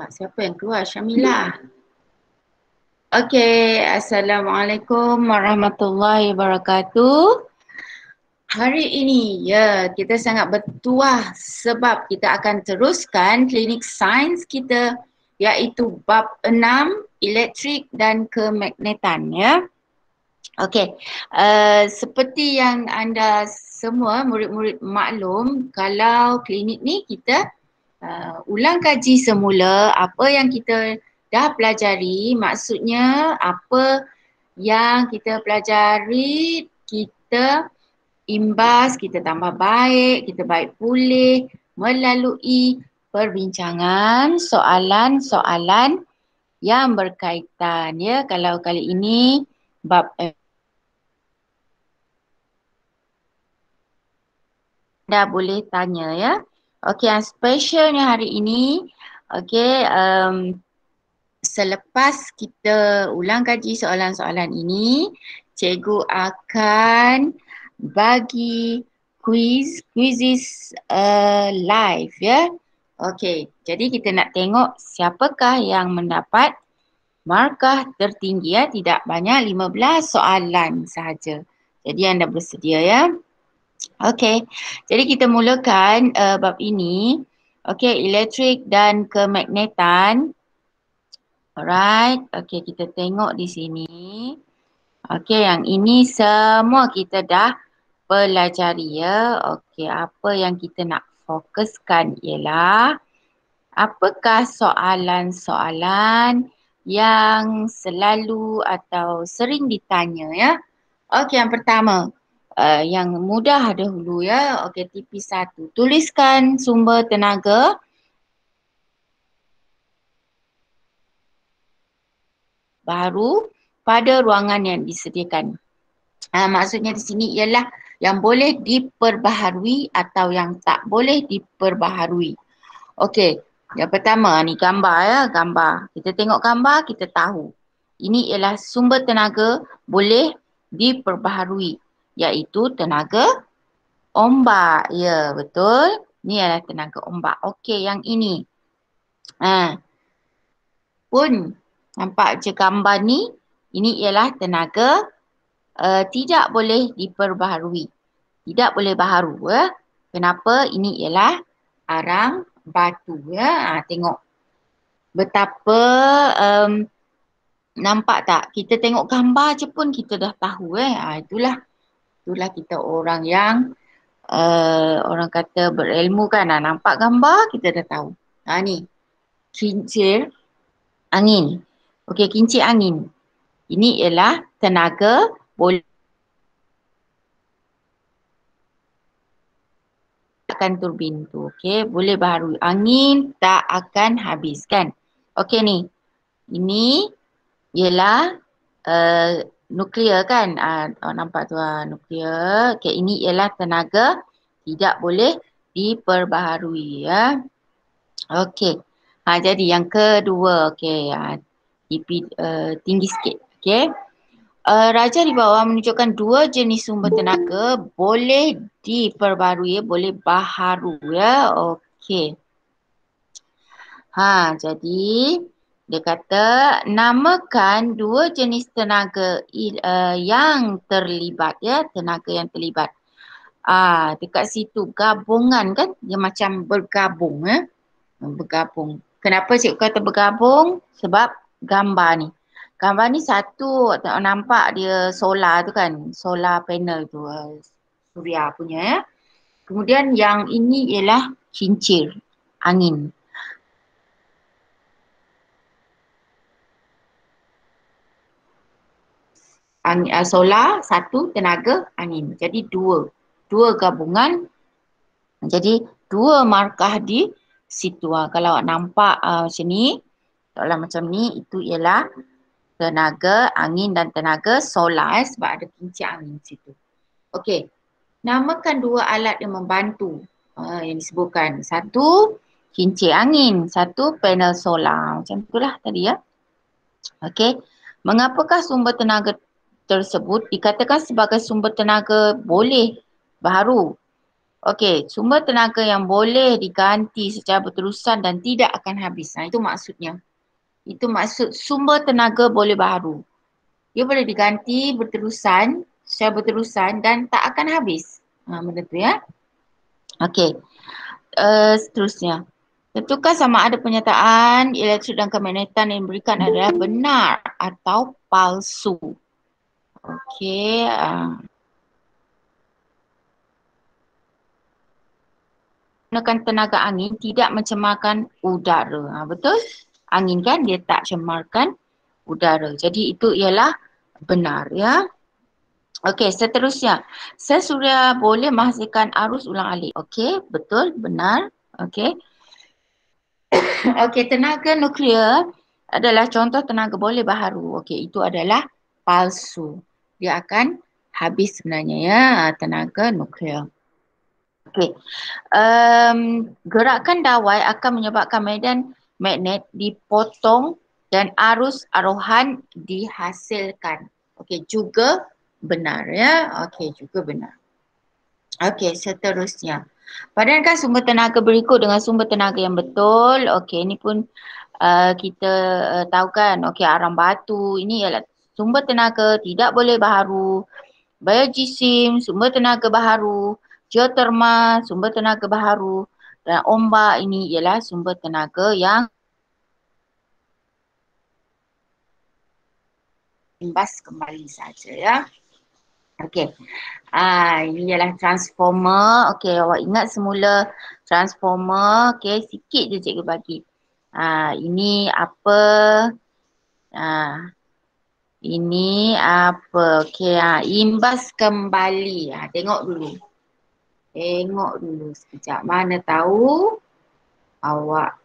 Siapa yang keluar? Syamilah. Okey, Assalamualaikum warahmatullahi wabarakatuh. Hari ini kita sangat bertuah sebab kita akan teruskan klinik sains kita iaitu bab 6 elektrik dan kemagnetan ya. Okey, seperti yang anda semua murid-murid maklum, kalau klinik ni kita ulang kaji semula apa yang kita dah pelajari, maksudnya apa yang kita pelajari kita imbas, kita tambah baik, kita baik pulih melalui perbincangan soalan-soalan yang berkaitan ya. Kalau kali ini bab dah boleh tanya ya. Okey, yang specialnya hari ini, okey, selepas kita ulang kaji soalan-soalan ini, cikgu akan bagi quizzes live ya. Okey, jadi kita nak tengok siapakah yang mendapat markah tertinggi ya. Tidak banyak, 15 soalan sahaja. Jadi anda bersedia ya. Okey, jadi kita mulakan bab ini. Okey, elektrik dan kemagnetan. Alright, okey kita tengok di sini. Okey, yang ini semua kita dah pelajari ya. Okey, apa yang kita nak fokuskan ialah apakah soalan-soalan yang selalu atau sering ditanya ya. Okey, yang pertama, yang mudah dahulu ya. Okey, TP1. Tuliskan sumber tenaga baru pada ruangan yang disediakan. Maksudnya di sini ialah yang boleh diperbaharui atau yang tak boleh diperbaharui. Okey, yang pertama ni gambar ya, gambar. Kita tengok gambar, kita tahu. Ini ialah sumber tenaga boleh diperbaharui, iaitu tenaga ombak. Ya, betul. Ni adalah tenaga ombak. Okey, yang ini. Pun nampak je gambar ni, ini ialah tenaga tidak boleh diperbaharui. Tidak boleh baharu ya. Kenapa? Ini ialah arang batu ya. Tengok betapa nampak tak? Kita tengok gambar je pun kita dah tahu itulah kita orang yang orang kata berilmu kan. Nampak gambar kita dah tahu. Ni kincir angin. Okey, kincir angin. Ini ialah tenaga boleh akan turbin tu. Okey, boleh baharui. Angin tak akan habis kan. Okey ni. Ini ialah nuklear kan. Nampak tu nuklear. Okey, ini ialah tenaga tidak boleh diperbaharui ya. Okey. Jadi yang kedua, okey, tinggi sikit. Okey. Raja di bawah menunjukkan dua jenis sumber tenaga boleh diperbarui, boleh baharu ya. Okey. Jadi dia kata namakan dua jenis tenaga yang terlibat ya, tenaga yang terlibat. Dekat situ gabungan kan, dia macam bergabung ya. Bergabung. Kenapa cikgu kata bergabung? Sebab gambar ni. Gambar ni satu, nampak dia solar tu kan, solar panel tu, suria punya ya. Kemudian yang ini ialah kincir angin. Solar satu, tenaga angin. Jadi dua gabungan. Jadi dua markah di situ. Kalau nampak macam ni, soalan macam ni, itu ialah tenaga angin dan tenaga solar sebab ada kincir angin di situ. Okey. Namakan dua alat yang membantu yang disebutkan. Satu, kincir angin. Satu, panel solar. Macam itulah tadi ya. Okey. Mengapakah sumber tenaga tersebut dikatakan sebagai sumber tenaga boleh baharu? Okey, sumber tenaga yang boleh diganti secara berterusan dan tidak akan habis. Itu maksudnya. Itu maksud sumber tenaga boleh baharu. Dia boleh diganti berterusan, secara berterusan dan tak akan habis. Benda tu ya. Okey. Seterusnya. Tentukan sama ada pernyataan elektrik dan kemagnetan yang diberikan adalah benar atau palsu. Okey. Gunakan tenaga angin tidak mencemarkan udara. Betul? Angin kan dia tak cemarkan udara. Jadi itu ialah benar ya. Okey, seterusnya. Sel suria boleh menghasilkan arus ulang alik. Okey, betul, benar. Okey. Okey, tenaga nuklear adalah contoh tenaga boleh baharu. Okey, itu adalah palsu. Dia akan habis sebenarnya ya, tenaga nuklear. Okey. Gerakan dawai akan menyebabkan medan magnet dipotong dan arus arohan dihasilkan. Okey, juga benar ya. Okey, juga benar. Okey, seterusnya. Padankan sumber tenaga berikut dengan sumber tenaga yang betul. Okey, ini pun kita tahu kan. Okey, arang batu ini ialah sumber tenaga tidak boleh baharu. Biogeosim, sumber tenaga baharu. Geothermal, sumber tenaga baharu. Dan ombak ini ialah sumber tenaga yang imbas kembali saja ya. Okey. Ini ialah transformer. Okey, awak ingat semula transformer. Okey, sikit je cikgu bagi. Ini apa? Ini apa? Okey, imbas kembali. Tengok dulu. Tengok dulu sekejap. Mana tahu awak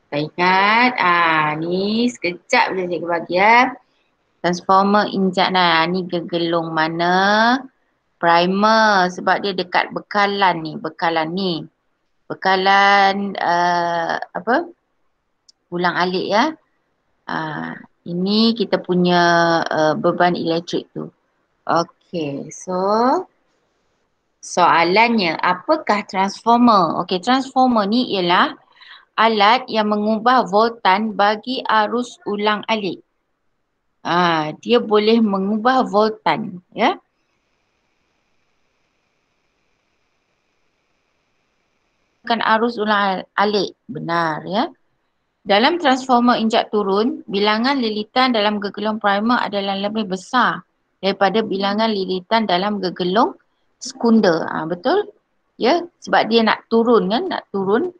tak ingat. Ni sekejap je cikgu bagi ya. Transformer injak ni gegelung mana? Primer sebab dia dekat bekalan ni. Bekalan apa? Ulang alik ya. Ini kita punya beban elektrik tu. Okey, so soalannya apakah transformer? Okey, transformer ni ialah alat yang mengubah voltan bagi arus ulang alik. Dia boleh mengubah voltan ya. Kan arus ulang alik, benar ya. Dalam transformer injak turun, bilangan lilitan dalam gegelung primer adalah lebih besar daripada bilangan lilitan dalam gegelung sekunder. Betul? Ya, sebab dia nak turun kan, nak turun.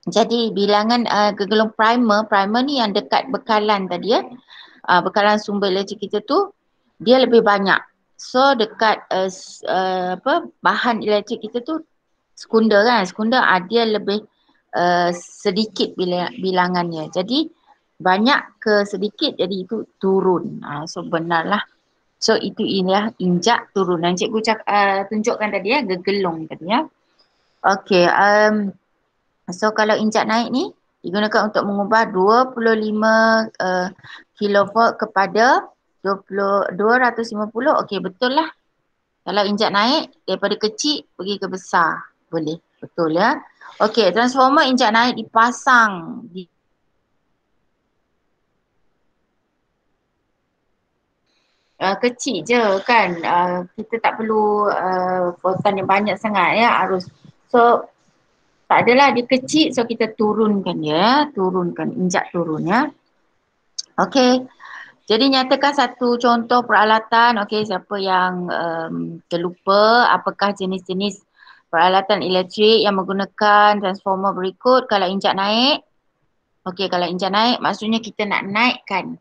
Jadi bilangan gegelung primer ni yang dekat bekalan tadi ya. Bekalan sumber elektrik kita tu dia lebih banyak. So dekat bahan elektrik kita tu sekunder kan, sekunder dia lebih sedikit bilangannya. Jadi banyak ke sedikit jadi itu turun. So benarlah. So itu ialah injak turun. Dan cikgu tunjukkan tadi ya, gegelung tadi ya. Okey, so kalau injak naik ni digunakan untuk mengubah 25 kilovolt kepada 250. Okey, betul lah. Kalau injak naik daripada kecil pergi ke besar. Boleh, betul ya. Okey, transformer injak naik dipasang kecil je kan. Kita tak perlu voltan yang banyak sangat ya, arus. So tak adalah, dia kecil, so kita turunkan dia, turunkan, injak turun ya. Okey. Jadi nyatakan satu contoh peralatan. Okey, siapa yang terlupa apakah jenis-jenis peralatan elektrik yang menggunakan transformer berikut kalau injak naik. Okey, kalau injak naik maksudnya kita nak naikkan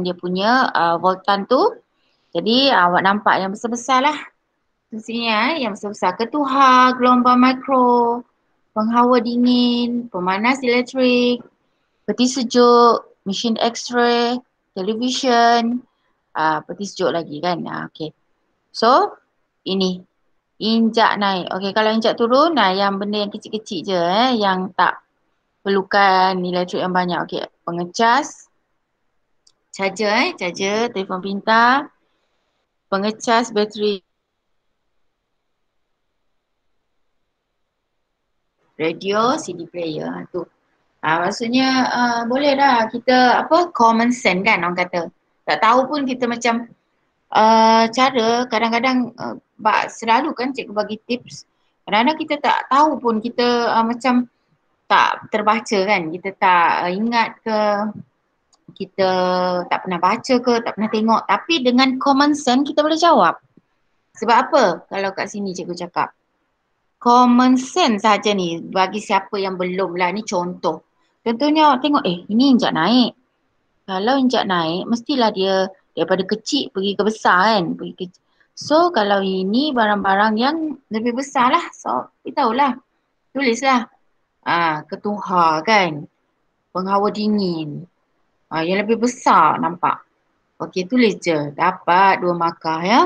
dia punya voltan tu. Jadi awak nampak yang besar-besar lah. Di sini yang besar-besar. Ketuhar, gelombang mikro, penghawa dingin, pemanas elektrik, peti sejuk, mesin X-ray, televisyen, peti sejuk lagi kan. Okey. So, ini injak naik. Okey, kalau injak turun, yang benda yang kecil-kecil je yang tak perlukan elektrik yang banyak. Okey, pengecas, charger, telefon pintar, pengecas bateri Radio, CD player. Tu. Maksudnya boleh dah kita apa common sense kan orang kata. Tak tahu pun kita macam cara kadang-kadang selalu kan cikgu bagi tips. Kadang-kadang kita tak tahu pun kita macam tak terbaca kan. Kita tak ingat ke, kita tak pernah baca ke, tak pernah tengok. Tapi dengan common sense kita boleh jawab. Sebab apa kalau kat sini cikgu cakap? Common sense saja ni bagi siapa yang belum lah, ni contoh. Contohnya awak tengok ini injak naik. Kalau injak naik mestilah dia daripada kecil pergi ke besar kan. So kalau ini barang-barang yang lebih besar lah. So kita tahulah. Tulislah. Ketuhar kan. Penghawa dingin. Yang lebih besar nampak. Okey tulis je. Dapat 2 markah ya.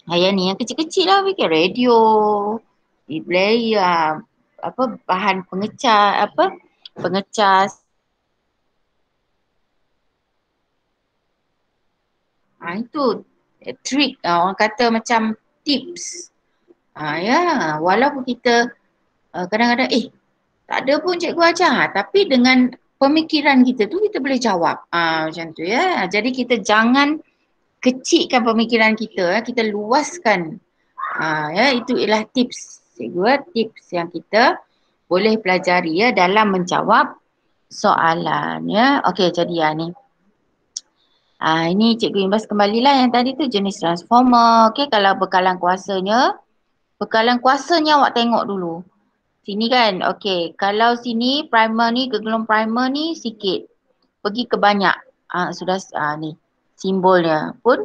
Yang ni yang kecil-kecil lah fikir radio. Player apa bahan pengecas pengecas. Itu trik orang kata macam tips. Ya walaupun kita kadang-kadang tak ada pun cikgu ajar tapi dengan pemikiran kita tu kita boleh jawab. Macam tu ya. Jadi kita jangan kecilkan pemikiran kita, kita luaskan. Ya itu ialah tips cikgu, tips yang kita boleh pelajari ya dalam menjawab soalan ya. Okey jadi ya ni. Ini cikgu imbas kembalilah yang tadi tu jenis transformer. Okey kalau bekalan kuasanya awak tengok dulu. Sini kan, okey. Kalau sini primer ni, gegelung primer ni sikit. Pergi ke banyak. Sudah ni simbolnya pun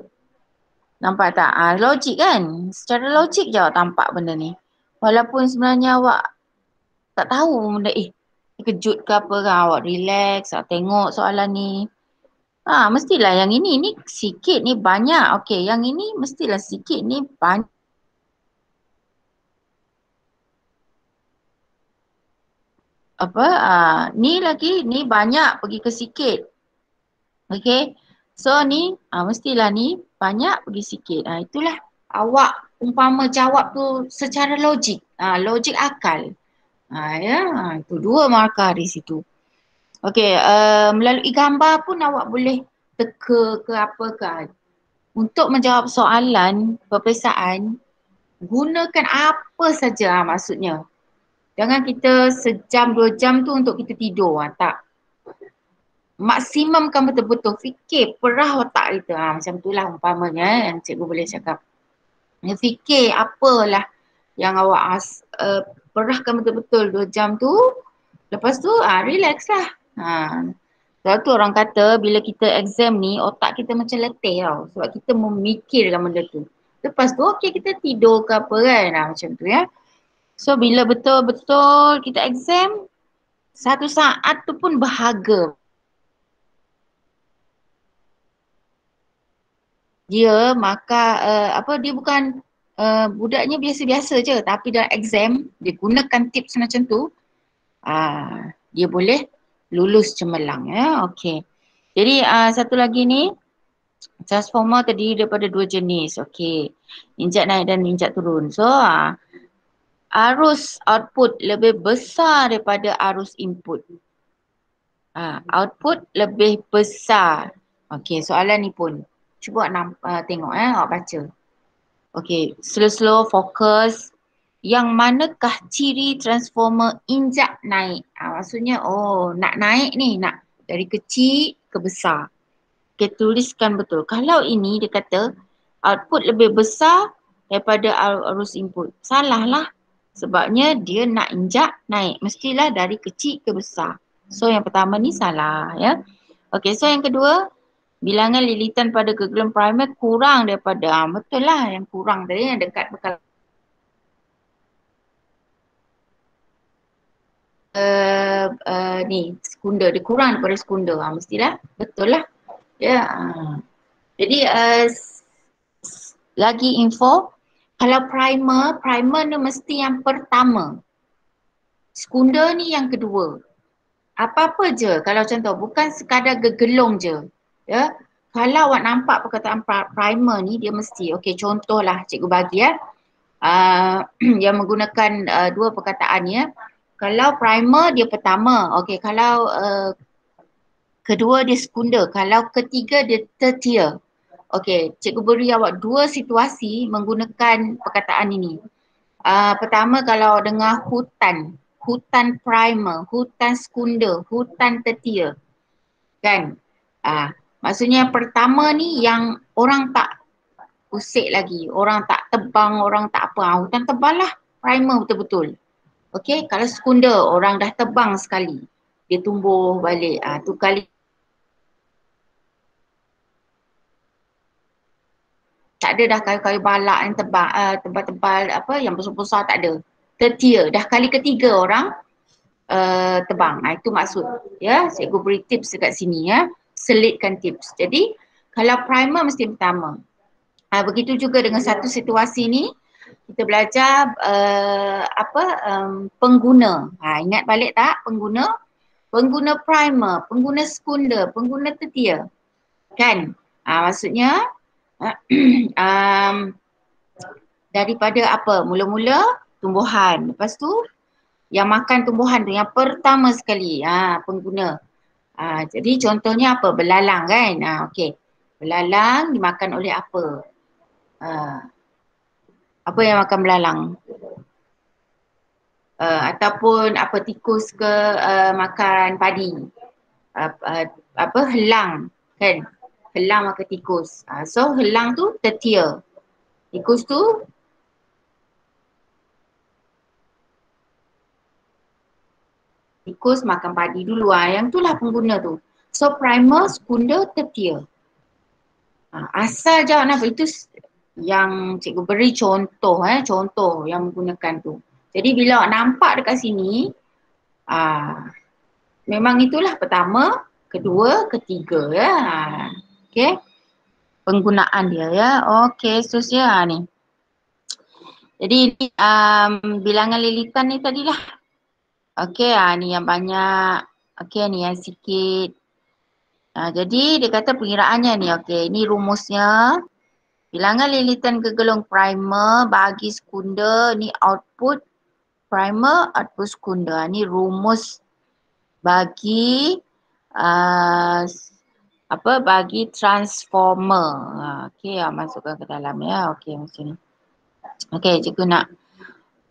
nampak tak? Logik kan? Secara logik je awak tampak benda ni. Walaupun sebenarnya awak tak tahu benda kejut ke apa kan. Awak relax, awak tengok soalan ni. Mestilah yang ini sikit ni banyak. Okey, yang ini mestilah sikit ni banyak. Ni lagi ni banyak pergi ke sikit. Okey. So ni mestilah ni banyak pergi sikit. Itulah awak umpama jawab tu secara logik. Logik akal. Ya, itu 2 markah di situ. Okey, melalui gambar pun awak boleh teka ke apa ke. Untuk menjawab soalan peperiksaan, gunakan apa saja maksudnya. Jangan kita sejam 2 jam tu untuk kita tidur. Tak. Maksimumkan betul-betul fikir perah otak kita. Macam itulah umpamanya yang cikgu boleh cakap. Fikir apalah yang awak perahkan betul-betul 2 jam tu. Lepas tu relax lah. Sebab tu orang kata bila kita exam ni otak kita macam letih tau. Sebab kita memikirkan benda tu. Lepas tu okey kita tidur ke apa kan. Macam tu ya. So bila betul-betul kita exam, satu saat tu pun berharga. Dia maka dia bukan budaknya biasa-biasa je tapi dalam exam dia gunakan tips macam tu dia boleh lulus cemerlang ya. Okey. Jadi satu lagi ni transformer terdiri daripada 2 jenis. Okey. Injak naik dan injak turun. So arus output lebih besar daripada arus input. Output lebih besar. Okey, soalan ni pun cuba tengok awak baca. Okey, slow-slow fokus. Yang manakah ciri transformer injak naik? Maksudnya nak naik ni, nak dari kecil ke besar. Okey, tuliskan betul. Kalau ini dia kata output lebih besar daripada arus input. Salah lah. Sebabnya dia nak injak naik. Mestilah dari kecil ke besar. So yang pertama ni salah ya. Okey, so yang kedua, bilangan lilitan pada gegelung primer kurang daripada, betul lah yang kurang tadi yang dekat bekal ni sekunder, dia kurang daripada sekunder. Mestilah betul lah ya. Jadi lagi info, kalau primer ni mesti yang pertama, sekunder ni yang kedua. Apa-apa je kalau contoh, bukan sekadar gegelung je ya. Kalau awak nampak perkataan primer ni dia mesti, okey contohlah cikgu bagi yang menggunakan 2 perkataan ya. Kalau primer dia pertama. Okey, kalau kedua dia sekunder. Kalau ketiga dia tertier. Okey, cikgu beri awak dua situasi menggunakan perkataan ini. Pertama kalau dengar hutan, hutan primer, hutan sekunder, hutan tertier. Kan? Maksudnya pertama ni yang orang tak usik lagi, orang tak tebang, orang tak apa. Hutan tebal lah, primer betul-betul. Okey, kalau sekunder orang dah tebang sekali, dia tumbuh balik. Tu kali tak ada dah kayu-kayu balak yang tebal-tebal apa yang besar-besar, tak ada. Tertier, dah kali ketiga orang tebang. Itu maksud. Ya, cikgu beri tips dekat sini ya. Selitkan tips. Jadi kalau primer mesti pertama. Begitu juga dengan satu situasi ni kita belajar pengguna. Ingat balik tak pengguna? Pengguna primer, pengguna sekunder, pengguna tertier. Kan? Maksudnya daripada apa? Mula-mula tumbuhan. Lepas tu yang makan tumbuhan tu yang pertama sekali pengguna. Jadi contohnya apa? Belalang kan? Okey. Belalang dimakan oleh apa? Apa yang makan belalang? Ataupun apa tikus ke makan padi. Helang kan? Helang makan tikus. So helang tu tertier. Tikus tu tikus makan padi dulu. Yang tu lah pengguna tu. So primer, sekunder, tertier. Asal jawab apa itu yang cikgu beri contoh contoh yang menggunakan tu. Jadi bila awak nampak dekat sini memang itulah pertama, kedua, ketiga ya. Okey. Penggunaan dia ya. Okey, seterusnya ni. Jadi bilangan lilitan ni tadilah. Okey, ni yang banyak. Okey, ni yang sikit. Jadi dia kata pengiraannya ni. Okey, ini rumusnya. Bilangan lilitan gegolong primer bagi sekunder ni output primer, output sekunder. Ni rumus bagi bagi transformer. Okey, masukkan ke dalam ya. Okey, macam ni. Okey, cikgu nak.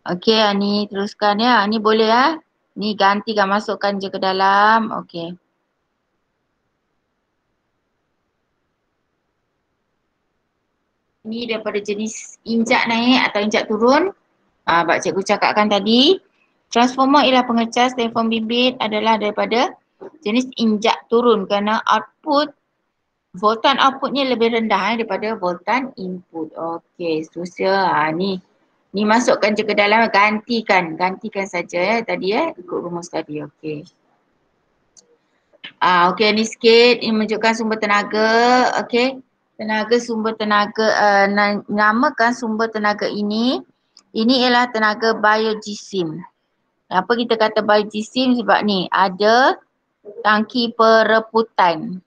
Okey, ni teruskan ya. Ni boleh ya. Ni gantikan, masukkan je ke dalam. Okey. Ni daripada jenis injak naik atau injak turun. Bak cikgu cakapkan tadi, transformer ialah pengecas telefon bimbit adalah daripada jenis injak turun kerana voltan outputnya lebih rendah daripada voltan input. Okey, seterusnya ni masukkan je ke dalam, gantikan saja tadi ikut rumus tadi. Okey. Okey, ni sikit, ini menunjukkan sumber tenaga. Okey. Sumber tenaga, namakan sumber tenaga ini ialah tenaga biojisim. Apa kita kata biojisim? Sebab ni ada tangki pereputan.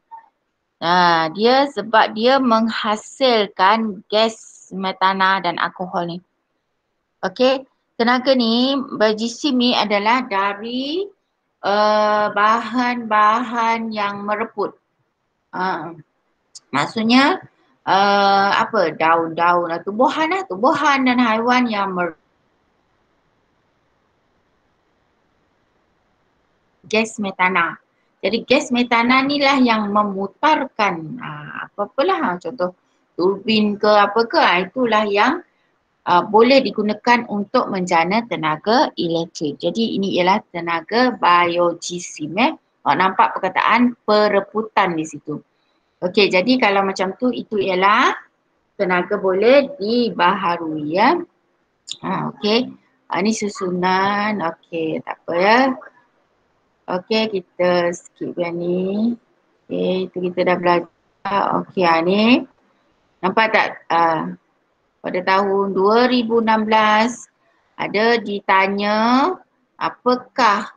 Dia sebab dia menghasilkan gas metana dan alkohol ni. Okey, tenaga ni, biojisim ni adalah dari bahan-bahan yang mereput. Maksudnya daun-daun, tumbuhan dan haiwan yang gas metana. Jadi gas metana ni lah yang memutarkan apa-apalah, contoh turbin ke apa ke, itulah yang boleh digunakan untuk menjana tenaga elektrik. Jadi ini ialah tenaga biojisim. Awak nampak perkataan pereputan di situ. Okey, jadi kalau macam tu itu ialah tenaga boleh dibaharui ya. Okey. Ini susunan. Okey, tak apa ya. Okey, kita skip yang ni. Okey, itu kita dah belajar. Okey, ni. Nampak tak? Pada tahun 2016 ada ditanya apakah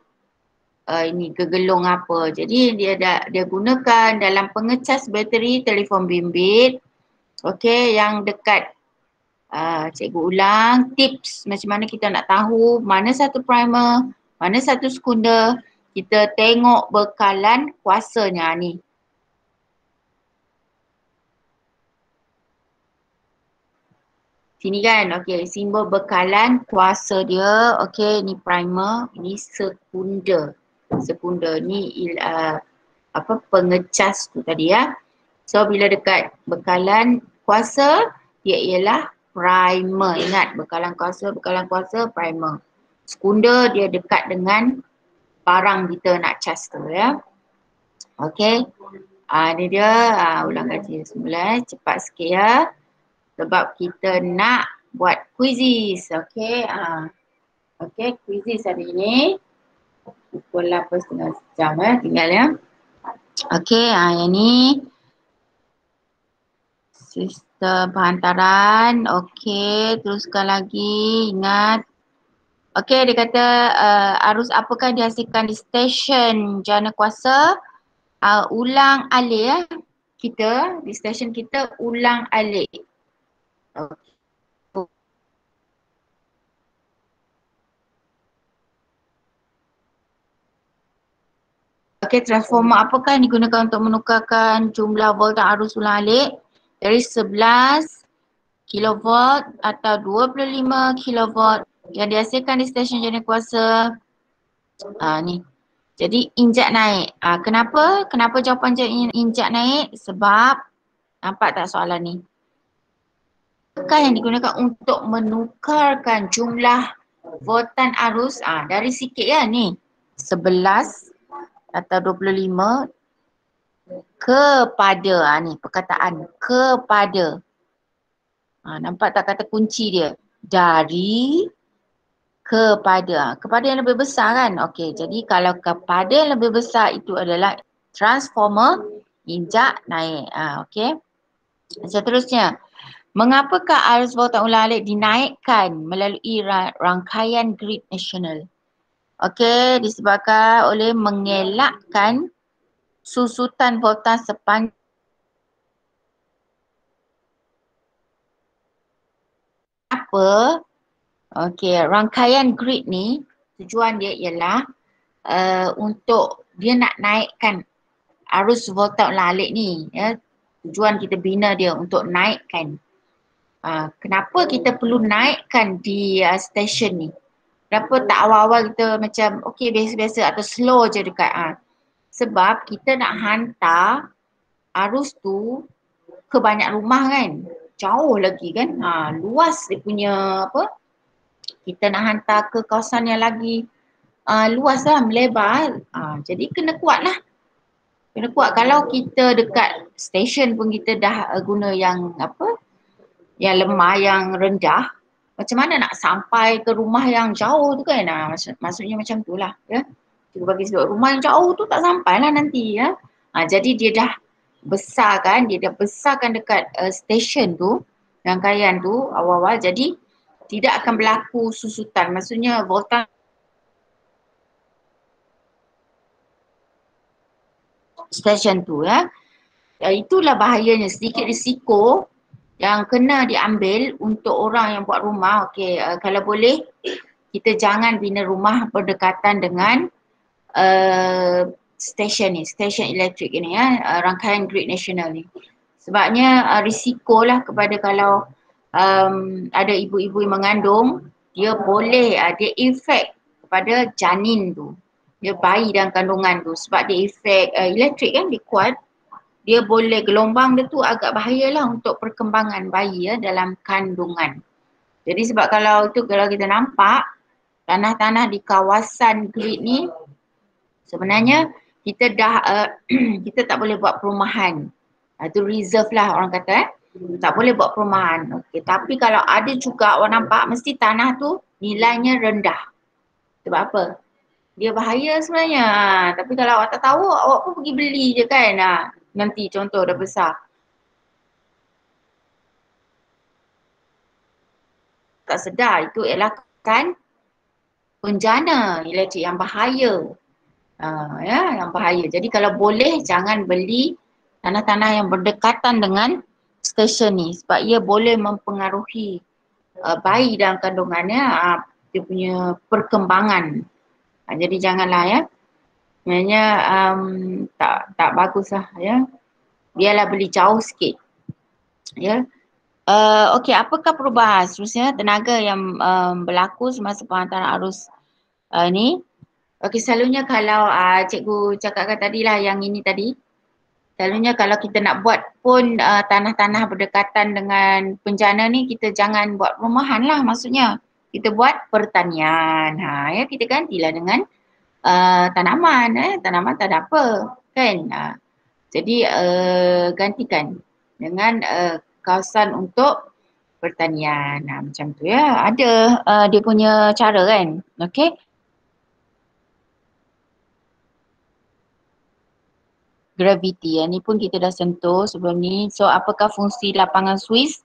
ini gegelung apa. Jadi dia gunakan dalam pengecas bateri telefon bimbit. Okey, yang dekat cikgu ulang tips macam mana kita nak tahu mana satu primer, Mana satu sekunder kita tengok bekalan kuasanya ni. Sini kan, okey, simbol bekalan kuasa dia, okey, ni primer, ini sekunder. Sekunder ni pengecas tu tadi ya. So bila dekat bekalan kuasa, dia ialah primer. Ingat, bekalan kuasa, primer. Sekunder dia dekat dengan barang kita nak cas tu ya. Okey. Ni dia, ulang kaji semula, cepat sikit ya. Sebab kita nak buat quizzes. Okey. Okey, quizzes hari ni. Pukul 8.30 jam tinggal ya. Okey, yang ni sistem penghantaran. Okey, teruskan lagi. Ingat. Okey, dia kata arus apakah dihasilkan di stesen jana kuasa? Ulang alik ya. Kita, di stesen kita ulang alik. Okey, transformer apakah yang digunakan untuk menukarkan jumlah volt dan arus ulang alik dari 11 kilovolt atau 25 kilovolt yang dihasilkan di stesen jana kuasa ni. Jadi injak naik. Kenapa? Kenapa jawapan injak naik? Sebab nampak tak soalan ni? Apakah yang digunakan untuk menukarkan jumlah voltan arus dari sikit ya ni 11 atau 25 kepada ni perkataan kepada. Nampak tak kata kunci dia? Dari kepada. Kepada yang lebih besar kan? Okey, jadi kalau kepada yang lebih besar itu adalah transformer injak naik. Okey. Seterusnya, mengapakah arus voltan ulang alik dinaikkan melalui rangkaian grid nasional? Okey, disebabkan oleh mengelakkan susutan voltan sepanjang apa? Okey, rangkaian grid ni tujuan dia ialah untuk dia nak naikkan arus voltan ulang alik ni ya. Tujuan kita bina dia untuk naikkan. Kenapa kita perlu naikkan di stesen ni? Kenapa tak awal-awal kita macam okey biasa-biasa atau slow je dekat sebab kita nak hantar arus tu ke banyak rumah kan. Jauh lagi kan. Luas dia punya kita nak hantar ke kawasan yang lagi luas lah, melebar. Jadi kena kuat lah. Kena kuat. Kalau kita dekat stesen pun kita dah guna yang yang lemah, yang rendah, macam mana nak sampai ke rumah yang jauh tu kan? Maksudnya macam tu lah ya. Kita bagi sebab rumah yang jauh tu tak sampai lah nanti ya. Jadi dia dah besarkan, dia dah besarkan dekat stesen tu, rangkaian tu awal-awal, jadi tidak akan berlaku susutan. Maksudnya voltan stesen tu ya. Itulah bahayanya, sedikit risiko yang kena diambil untuk orang yang buat rumah. Okey, kalau boleh kita jangan bina rumah berdekatan dengan stesen ni, stesen elektrik ni ya, rangkaian grid nasional ni. Sebabnya risiko lah kepada kalau ada ibu-ibu yang mengandung, dia boleh dia efek kepada janin tu, dia bayi dalam kandungan tu, sebab dia efek elektrik kan, dia kuat, dia boleh gelombang dia tu agak bahayalah untuk perkembangan bayi ya dalam kandungan. Jadi sebab kalau kita nampak tanah-tanah di kawasan grid ni sebenarnya kita dah kita tak boleh buat perumahan. Itu reserve lah orang kata tak boleh buat perumahan. Okey, tapi kalau ada juga orang nampak mesti tanah tu nilainya rendah. Sebab apa? Dia bahaya sebenarnya. Tapi kalau awak tak tahu, awak pun pergi beli je kan. Nanti contoh dah besar. Tak sedar itu ialah kan penjana elektrik yang bahaya. Yang bahaya. Jadi kalau boleh jangan beli tanah-tanah yang berdekatan dengan stesen ni sebab ia boleh mempengaruhi bayi dalam kandungannya, dia punya perkembangan. Jadi janganlah ya. Sebenarnya tak bagus lah ya. Biarlah beli jauh sikit. Ya. Okey, apakah perubahan seterusnya tenaga yang berlaku semasa penghantaran arus ni? Okey, selalunya kalau cikgu cakapkan tadilah yang ini tadi. Selalunya kalau kita nak buat pun tanah-tanah berdekatan dengan bencana ni, kita jangan buat perumahan lah maksudnya. Kita buat pertanian. Ya, kita gantilah dengan tanaman. Tanaman tak ada apa kan. Jadi gantikan dengan kawasan untuk pertanian. Macam tu ya. Ada dia punya cara kan. Okey. Gravity. Yang ni pun kita dah sentuh sebelum ni. So apakah fungsi lapangan Swiss?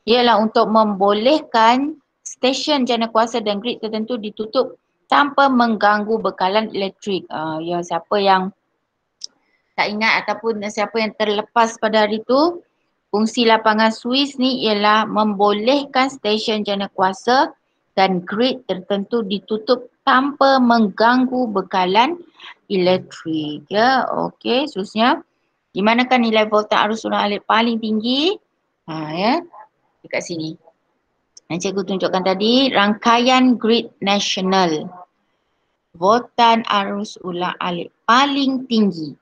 Ialah untuk membolehkan stesen jana kuasa dan grid tertentu ditutup tanpa mengganggu bekalan elektrik. Ya, siapa yang tak ingat ataupun siapa yang terlepas pada hari tu, fungsi lapangan Swiss ni ialah membolehkan stesen jana kuasa dan grid tertentu ditutup tanpa mengganggu bekalan elektrik. Ya, okey, seterusnya. Di manakah nilai voltan arus ulang alik paling tinggi? Ya, dekat sini. Yang cikgu tunjukkan tadi, rangkaian grid nasional. Voltan arus ulang alik paling tinggi.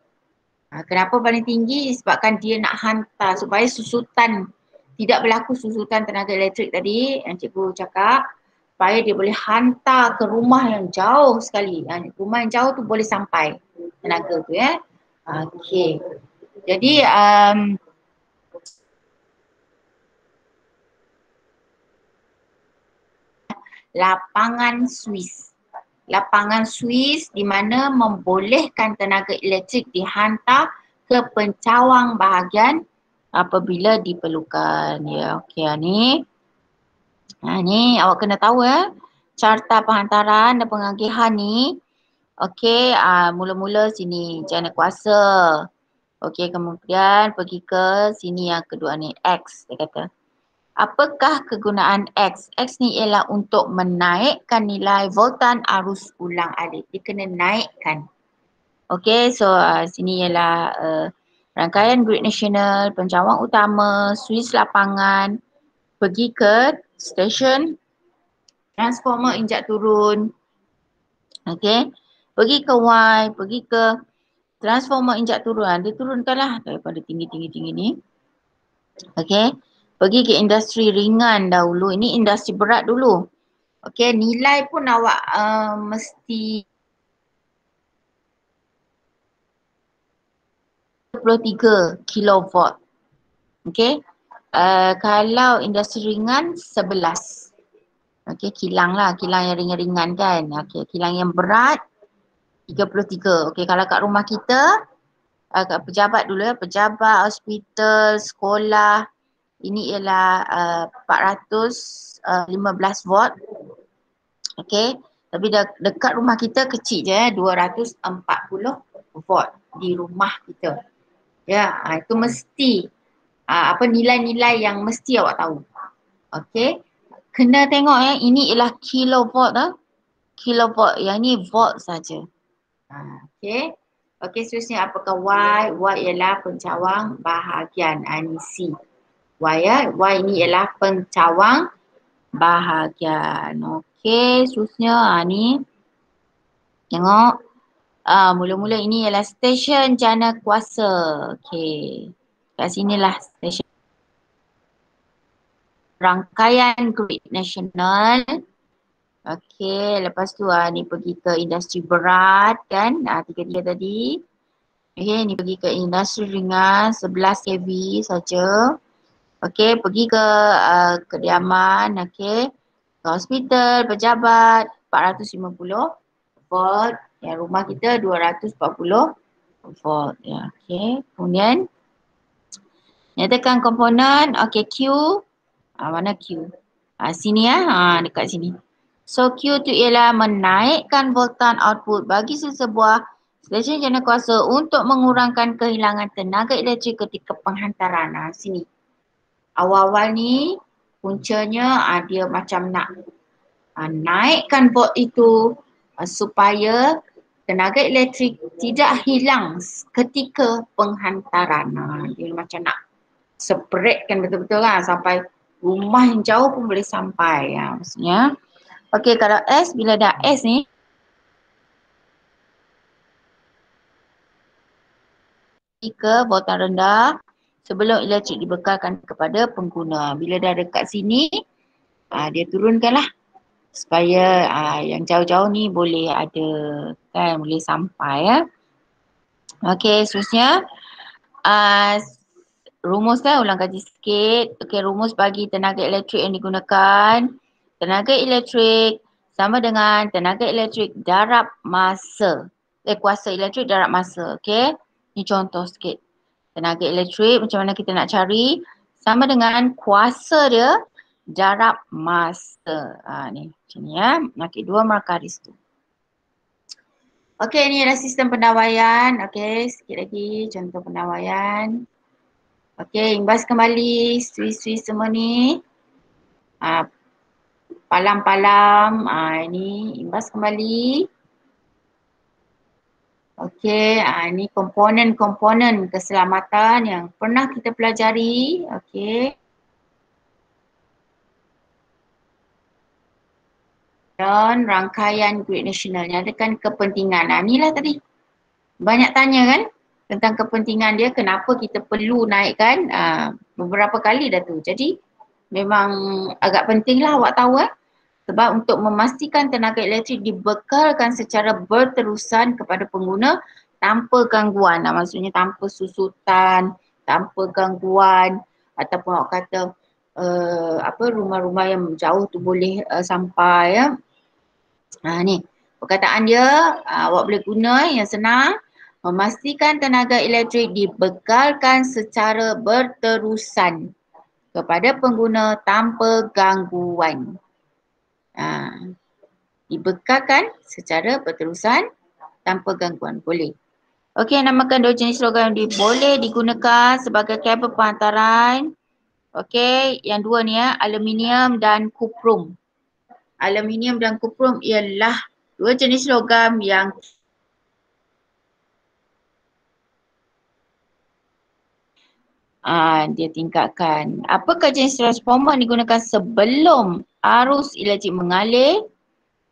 Kenapa paling tinggi? Sebabkan dia nak hantar supaya susutan, tidak berlaku susutan tenaga elektrik tadi yang cikgu cakap, supaya dia boleh hantar ke rumah yang jauh sekali. Rumah yang jauh tu boleh sampai tenaga tu ya. Okey. Jadi lapangan Swiss. Lapangan Swiss di mana membolehkan tenaga elektrik dihantar ke pencawang bahagian apabila diperlukan. Ya, okey ni. Ni awak kena tahu ya. Carta penghantaran dan pengagihan ni. Okey, mula-mula sini jana kuasa. Okey, kemudian pergi ke sini yang kedua ni X dia kata. Apakah kegunaan X? X ni ialah untuk menaikkan nilai voltan arus ulang alik. Dia kena naikkan. Okey, so sini ialah rangkaian grid nasional, pencawang utama, Swiss lapangan, pergi ke stesen, transformer injak turun. Okey, pergi ke Y, pergi ke transformer injak turun. Dia turunkanlah daripada tinggi-tinggi ni. Okey. Pergi ke industri ringan dahulu. Ini industri berat dulu. Okey, nilai pun awak mesti 23 kilowatt. Okey. Kalau industri ringan 11. Okey, kilang lah. Kilang yang ringan-ringan kan. Okey, kilang yang berat 33. Okey, kalau kat rumah kita, kat pejabat dulu ya. Pejabat, hospital, sekolah. Ini ialah 415 watt. Okey. Tapi dekat rumah kita kecil je 240 watt di rumah kita. Ya, itu mesti nilai-nilai yang mesti awak tahu. Okey. Kena tengok ini ialah kilowatt kilowatt. Yang ni volt saja. Okey. Okey, seterusnya apakah Y? Y ialah pencawang bahagian. Ini C. Y ya. Y ini ialah pencawang bahagian. Okey, seterusnya ni. Tengok. Mula-mula ini ialah stesen jana kuasa. Okey. Kat sinilah stesen. Rangkaian grid nasional. Okey, lepas tu ni pergi ke industri berat kan. Tiga-tiga tadi. Okey, ni pergi ke industri ringan 11 kV saja. Okey, pergi ke kediaman, okey. Ke hospital, pejabat 450 volt. Yang rumah kita 240 volt. Ya, okey. Kemudian nyatakan komponen, okey, Q. Mana Q? Sini ya, dekat sini. So Q tu ialah menaikkan voltan output bagi sesebuah stesen jana kuasa untuk mengurangkan kehilangan tenaga elektrik ketika penghantaran. Sini. Awal-awal ni puncanya dia macam nak naikkan volt itu supaya tenaga elektrik tidak hilang ketika penghantaran. Dia macam nak spreadkan betul-betul lah sampai rumah yang jauh pun boleh sampai. Maksudnya. Okey, kalau S, bila dah S ni, ke voltan rendah sebelum elektrik dibekalkan kepada pengguna. Bila dah dekat sini, dia turunkanlah supaya yang jauh-jauh ni boleh ada, kan, boleh sampai ya. Okey, seterusnya rumus kan, ulang kaji sikit. Okey, rumus bagi tenaga elektrik yang digunakan. Tenaga elektrik sama dengan tenaga elektrik darab masa. Kuasa elektrik darab masa. Okey, ni contoh sikit. Tenaga elektrik macam mana kita nak cari, sama dengan kuasa dia darab masa. Ni macam ni ya. Okey, 2 markah di situ. Okey, ni adalah sistem pendawaian. Okey, sikit lagi contoh pendawaian. Okey, imbas kembali suis-suis semua ni. Palam-palam. Ini imbas kembali. Okey, ini komponen-komponen keselamatan yang pernah kita pelajari. Okey. Dan rangkaian grid nasional yang adakan kepentingan. Inilah tadi. Banyak tanya kan tentang kepentingan dia, kenapa kita perlu naikkan, beberapa kali dah tu. Jadi memang agak penting lah awak tahu sebab untuk memastikan tenaga elektrik dibekalkan secara berterusan kepada pengguna tanpa gangguan. Maksudnya tanpa susutan, tanpa gangguan, ataupun awak kata rumah-rumah yang jauh tu boleh sampai ya. Ni perkataan dia, awak boleh guna yang senang. Memastikan tenaga elektrik dibekalkan secara berterusan kepada pengguna tanpa gangguan. Dibekalkan secara berterusan tanpa gangguan. Boleh. Okey, namakan 2 jenis logam yang boleh digunakan sebagai kabel penghantaran. Okey, yang 2 ni aluminium dan kuprum. Aluminium dan kuprum ialah 2 jenis logam yang dia tingkatkan. Apakah jenis transformer yang digunakan sebelum arus elektrik mengalir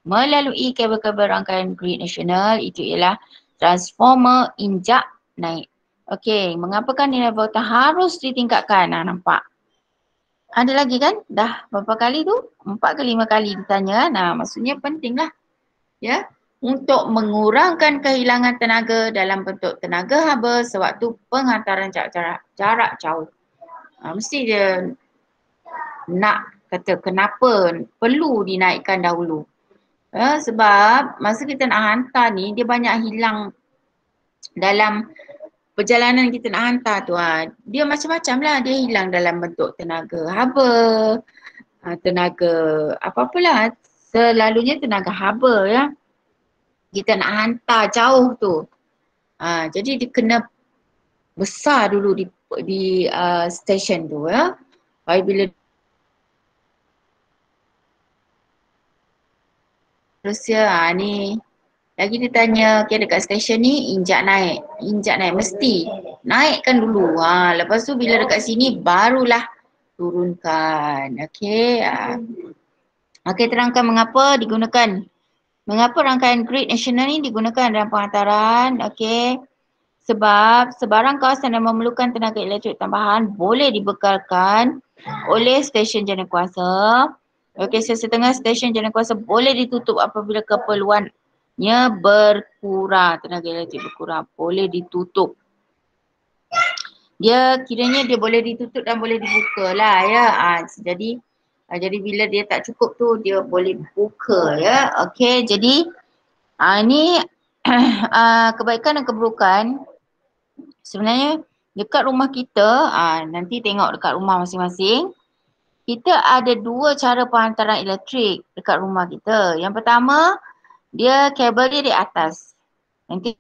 melalui kabel-kabel rangkaian grid nasional? Itu ialah transformer injak naik. Okey, mengapakah nilai voltan harus ditingkatkan? Nampak? Ada lagi kan? Dah berapa kali tu? 4 ke 5 kali ditanya. Maksudnya pentinglah. Ya. Untuk mengurangkan kehilangan tenaga dalam bentuk tenaga haba sewaktu penghantaran jarak jauh. Mesti dia nak kata kenapa perlu dinaikkan dahulu. Sebab masa kita nak hantar ni dia banyak hilang dalam perjalanan kita nak hantar tu. Dia macam-macam lah, dia hilang dalam bentuk tenaga haba, tenaga apa-apalah, selalunya tenaga haba ya. Kita nak hantar jauh tu. Jadi dia kena besar dulu di stesen tu ya. Baik bila terus ni lagi dia tanya, okay, dekat stesen ni injak naik mesti naikkan dulu. Lepas tu bila dekat sini barulah turunkan. Okey. Okey, terangkan mengapa digunakan. Mengapa rangkaian grid nasional ni digunakan dalam penghantaran? Okey. Sebab sebarang kawasan yang memerlukan tenaga elektrik tambahan boleh dibekalkan oleh stesen jana kuasa. Okey, sesetengah stesen jana kuasa boleh ditutup apabila keperluannya berkurang, tenaga elektrik berkurang, boleh ditutup. Dia kiranya dia boleh ditutup dan boleh dibuka lah ya. Jadi bila dia tak cukup tu dia boleh buka ya. Okey, jadi ini kebaikan dan keburukan. Sebenarnya dekat rumah kita, nanti tengok dekat rumah masing-masing, kita ada 2 cara penghantaran elektrik dekat rumah kita. Yang pertama, dia kabel dia di atas. Nanti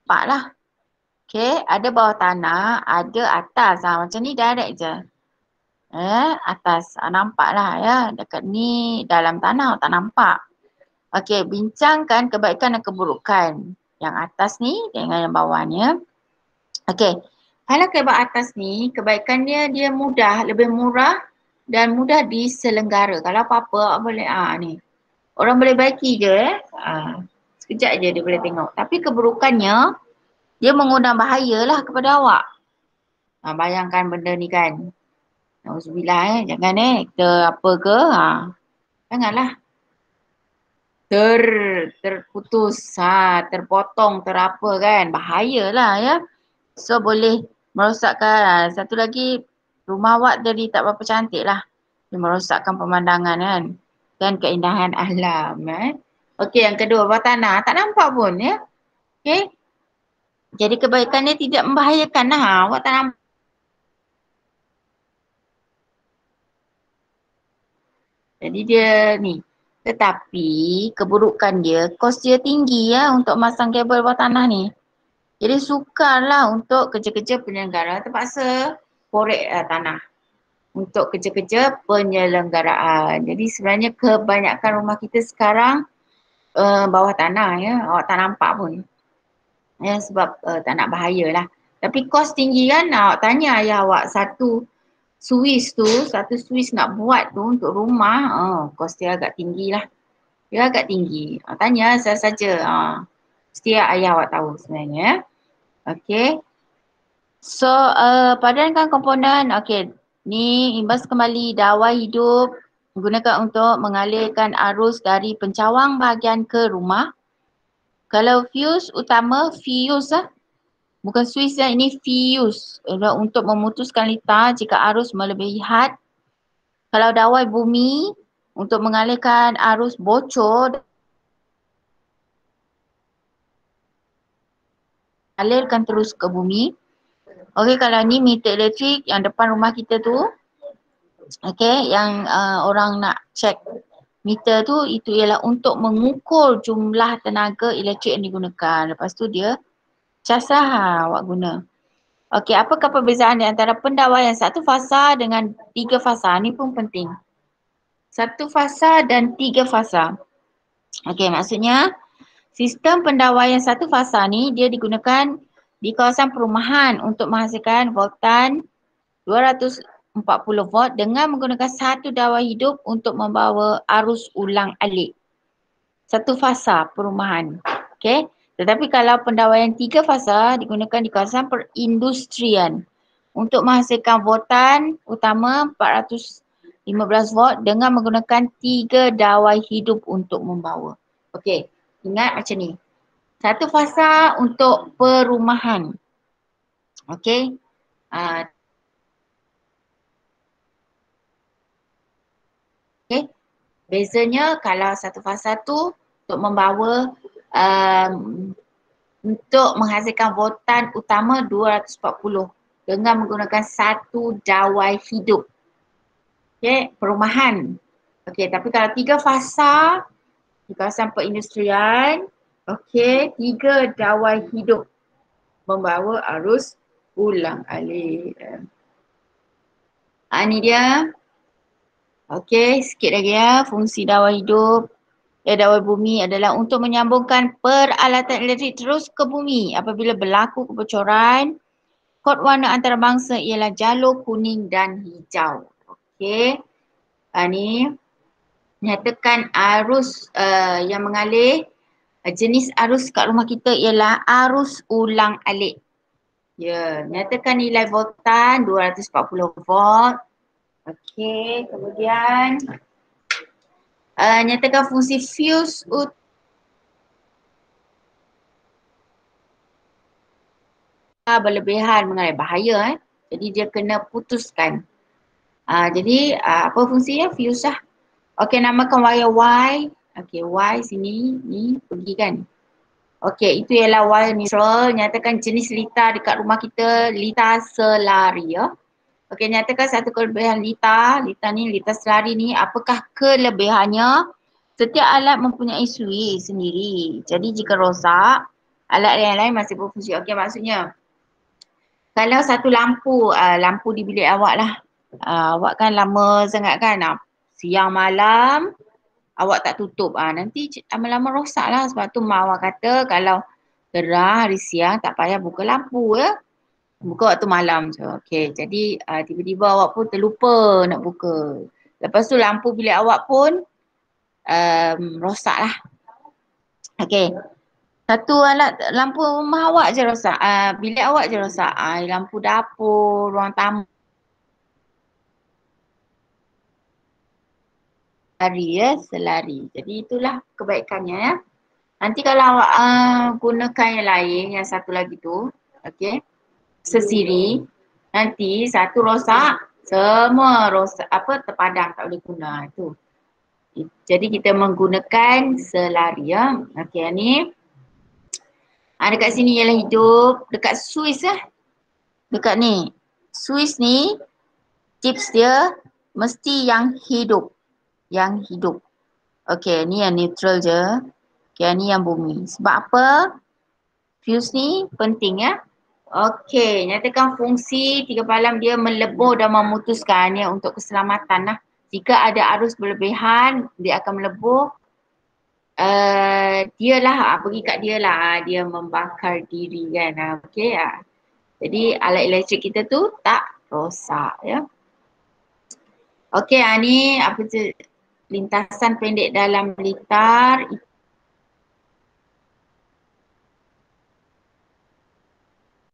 nampak lah. Okay, ada bawah tanah, ada atas. Macam ni direct je. Atas. Nampak lah ya. Dekat ni dalam tanah tak nampak. Okey, bincangkan kebaikan dan keburukan. Yang atas ni dengan yang bawah ni ya. Okey. Kalau kebaikan atas ni, kebaikan dia mudah, lebih murah dan mudah diselenggara. Kalau apa-apa boleh ni. Orang boleh baiki je sekejap je dia boleh tengok. Tapi keburukannya dia mengundang bahaya lah kepada awak. Bayangkan benda ni kan. Nauzubillah jangan kita apa ke janganlah terputus terpotong terapa kan, bahayalah ya. So boleh merosakkan. Satu lagi rumah awak jadi tak berapa cantik lah. Dia merosakkan pemandangan kan dan keindahan alam Okey, yang kedua bawah tanah tak nampak pun ya. Okey. Jadi kebaikannya tidak membahayakan awak tak nampak. Jadi dia ni. Tetapi keburukan dia, kos dia tinggi ya untuk masang kabel bawah tanah ni. Jadi sukarlah untuk kerja-kerja penyelenggara terpaksa korek tanah. Untuk kerja-kerja penyelenggaraan. Jadi sebenarnya kebanyakan rumah kita sekarang bawah tanah ya. Awak tak nampak pun. Ya sebab tak nak bahaya lah. Tapi kos tinggi kan, awak tanya ayah awak satu Swiss nak buat tu untuk rumah, kos dia agak tinggi lah. Dia agak tinggi. Tanya saya saja. Mesti ayah awak tahu sebenarnya. Okey. So, padankan komponen. Okey. Ni imbas kembali dawai hidup gunakan untuk mengalirkan arus dari pencawang bahagian ke rumah. Kalau fuse utama, bukan Swiss ini fuse untuk memutuskan litar jika arus melebihi had. Kalau dawai bumi untuk mengalirkan arus bocor, alirkan terus ke bumi. Okey, kalau ni meter elektrik yang depan rumah kita tu, okey, yang orang nak cek meter tu, itu ialah untuk mengukur jumlah tenaga elektrik yang digunakan. Lepas tu dia cas lah awak guna. Okey, apakah perbezaan di antara pendawaian satu fasa dengan 3 fasa? Ni pun penting. 1 fasa dan 3 fasa. Okey, maksudnya sistem pendawaian 1 fasa ni dia digunakan di kawasan perumahan untuk menghasilkan voltan 240 volt dengan menggunakan satu dawai hidup untuk membawa arus ulang alik. 1 fasa perumahan. Okey. Tetapi kalau pendawaian 3 fasa digunakan di kawasan perindustrian untuk menghasilkan voltan utama 415 volt dengan menggunakan 3 dawai hidup untuk membawa. Okey, ingat macam ni. 1 fasa untuk perumahan. Okey. Okey. Bezanya kalau 1 fasa tu untuk membawa untuk menghasilkan voltan utama 240 dengan menggunakan satu dawai hidup. Okey, perumahan. Okey, tapi kalau 3 fasa di kawasan perindustrian, okey, 3 dawai hidup membawa arus ulang alik. Ni dia. Okey, sikit lagi ya. Fungsi dawai hidup. Dawai bumi adalah untuk menyambungkan peralatan elektrik terus ke bumi apabila berlaku kebocoran. Kod warna antarabangsa ialah jalur kuning dan hijau. Okey. Ni nyatakan arus yang mengalir. Jenis arus kat rumah kita ialah arus ulang alik. Ya, nyatakan nilai voltan 240 volt. Okey, kemudian nyatakan fungsi fuse berlebihan mengenai bahaya jadi dia kena putuskan. Jadi apa fungsinya? Fuse lah. Okey, namakan wire Y. Okey, Y sini ni pergi kan. Okey, itu ialah wire neutral. Nyatakan jenis litar dekat rumah kita, litar selari ya. Okey, nyatakan satu kelebihan litar. Litar ni, litar selari ni, apakah kelebihannya? Setiap alat mempunyai switch sendiri. Jadi jika rosak, alat yang lain masih berfungsi. Okey, maksudnya kalau satu lampu, lampu di bilik awak lah. Awak kan lama sangat kan, siang malam awak tak tutup, nanti lama-lama rosak lah. Sebab tu mak awak kata kalau terang hari siang tak payah buka lampu ya. Buka waktu malam je. Okey, jadi tiba-tiba awak pun terlupa nak buka. Lepas tu lampu bilik awak pun rosak lah. Okey, satu alat lampu rumah awak je rosak. Bilik awak je rosak. Lampu dapur, ruang tamu. Selari. Jadi itulah kebaikannya ya. Nanti kalau awak gunakan yang lain, yang satu lagi tu, okey, sesiri, nanti satu rosak, semua rosak, terpadam, tak boleh guna. Itu. Jadi kita menggunakan selari ya. Okey, ni. Dekat sini ialah hidup, dekat Swiss lah. Dekat ni. Swiss ni, tips dia mesti yang hidup. Yang hidup. Okey, ni yang neutral je. Okey, ni yang bumi. Sebab apa? Fuse ni penting ya. Okey, nyatakan fungsi 3 palam dia melebur dan memutuskan ya untuk keselamatan lah. Jika ada arus berlebihan, dia akan melebur. Dia lah, pergi kat dia lah, dia membakar diri kan. Okey ya. Jadi alat elektrik kita tu tak rosak ya. Okey, ni apa tu? Lintasan pendek dalam litar.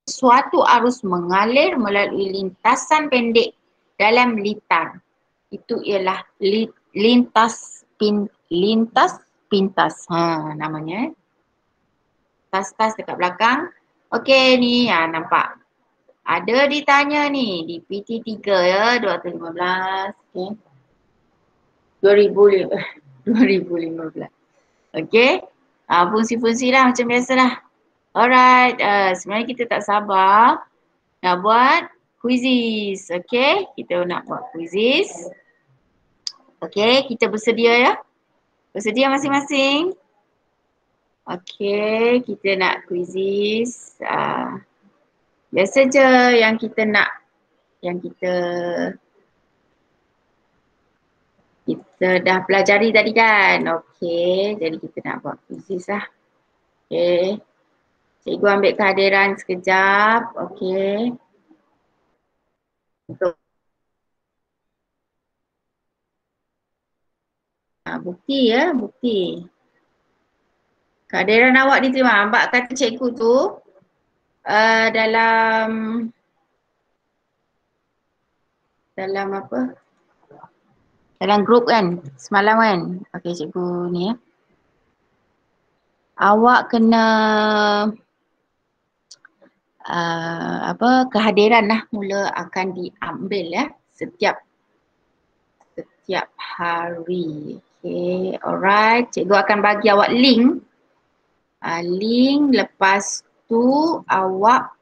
Suatu arus mengalir melalui lintasan pendek dalam litar. Itu ialah lintas pintas. Namanya. Tas dekat belakang. Okey ni nampak. Ada ditanya ni di PT3 ya 2015. Okey. 2015. Okey. Fungsi-fungsi lah macam biasalah. Alright, sebenarnya kita tak sabar nak buat quizzes. Okay, kita nak buat quizzes. Okay, kita bersedia ya. Bersedia masing-masing. Okay, kita nak quizzes. Biasa je yang kita nak, yang kita dah pelajari tadi kan. Okay, jadi kita nak buat quizzes lah. Okay. Cikgu ambil kehadiran sekejap. Okey. Bukti ya, bukti. Kehadiran awak diterima. Ambak kata cikgu tu dalam apa? Dalam grup kan, semalam kan. Okey cikgu ni ya. Awak kena kehadiran lah mula akan diambil ya setiap hari. Okay, alright. Cikgu akan bagi awak link. Link lepas tu awak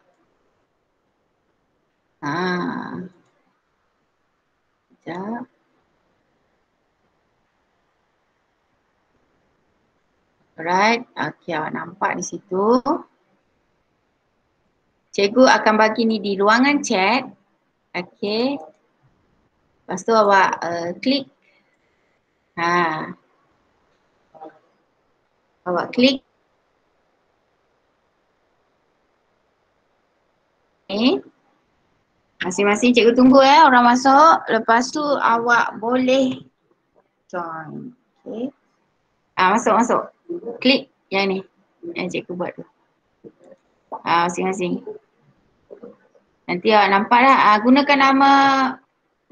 sekejap. Alright, okay, awak nampak di situ. Cikgu akan bagi ni di ruangan chat. Okay. Lepas tu awak klik. Awak klik. Masing-masing cikgu tunggu ya orang masuk. Lepas tu awak boleh join. Okay. Masuk. Klik yang ni. Yang cikgu buat tu. Masing-masing. Nanti awak nampak lah. Gunakan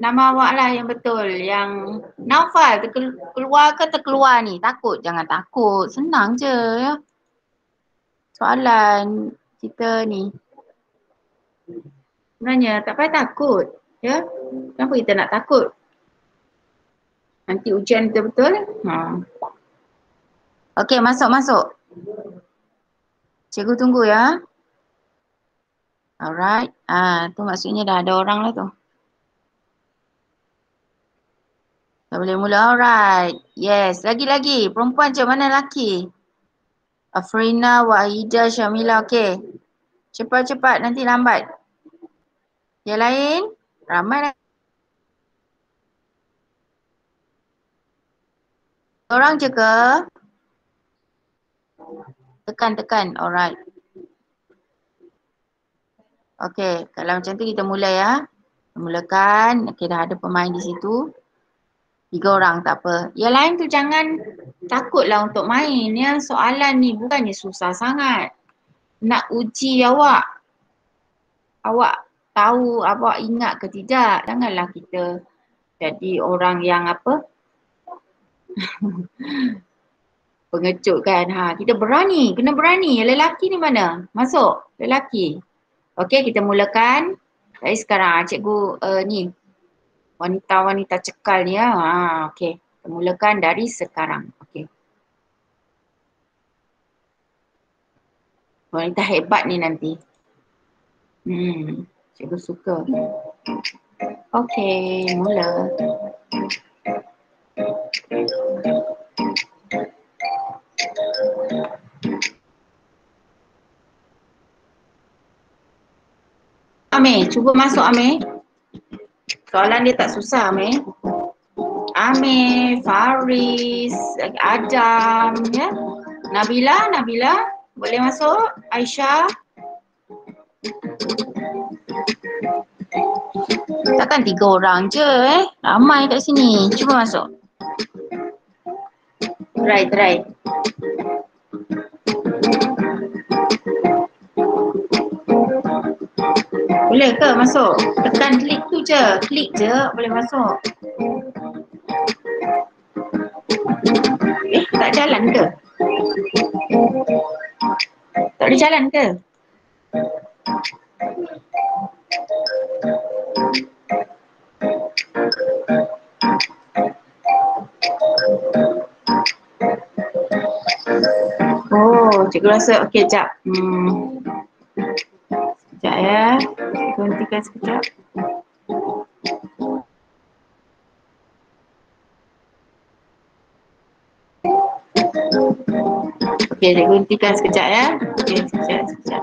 nama awak lah yang betul. Yang Naufal keluar ke terkeluar ni? Takut? Jangan takut. Senang je ya. Soalan kita ni. Sebenarnya tak payah takut. Ya. Kenapa kita nak takut? Nanti ujian betul-betul. Okey, masuk. Cikgu tunggu ya. Alright. Tu maksudnya dah ada orang lah tu. Dah boleh mula. Alright. Yes. Lagi. Perempuan je, mana lelaki? Afrina, Wahida, Syamila. Okey. Cepat. Nanti lambat. Yang lain? Ramai lah. orang je ke? Tekan. Alright. Okay, kalau macam tu kita mulai ya. Mulakan. Okay, dah ada pemain di situ. 3 orang, tak apa. Yang lain tu jangan takutlah untuk main ya. Soalan ni bukannya susah sangat. Nak uji awak. Awak tahu, awak ingat ke tidak. Janganlah kita jadi orang yang apa? Pengecut kan. Ha, kita berani. Kena berani. Lelaki ni mana? Masuk. Lelaki. Okey, kita mulakan. Dari sekarang cikgu ni wanita-wanita cekal ni ya. Ha, okey. Kita mulakan dari sekarang. Okey. Wanita hebat ni nanti. Cikgu suka. Okey, mula. Amir, cuba masuk Amir. Soalan dia tak susah Amir. Amir, Faris, Adam, ya. Nabila, boleh masuk? Aisyah. Takkan 3 orang je ramai kat sini. Cuba masuk. Try. Boleh ke masuk? Tekan klik tu je. Klik je boleh masuk. Tak jalan ke? Tak boleh jalan ke? Oh, cikgu rasa okey jap. Sekejap ya. Cikgu hentikan sekejap. Okey, cikgu hentikan sekejap ya. Okey, sekejap.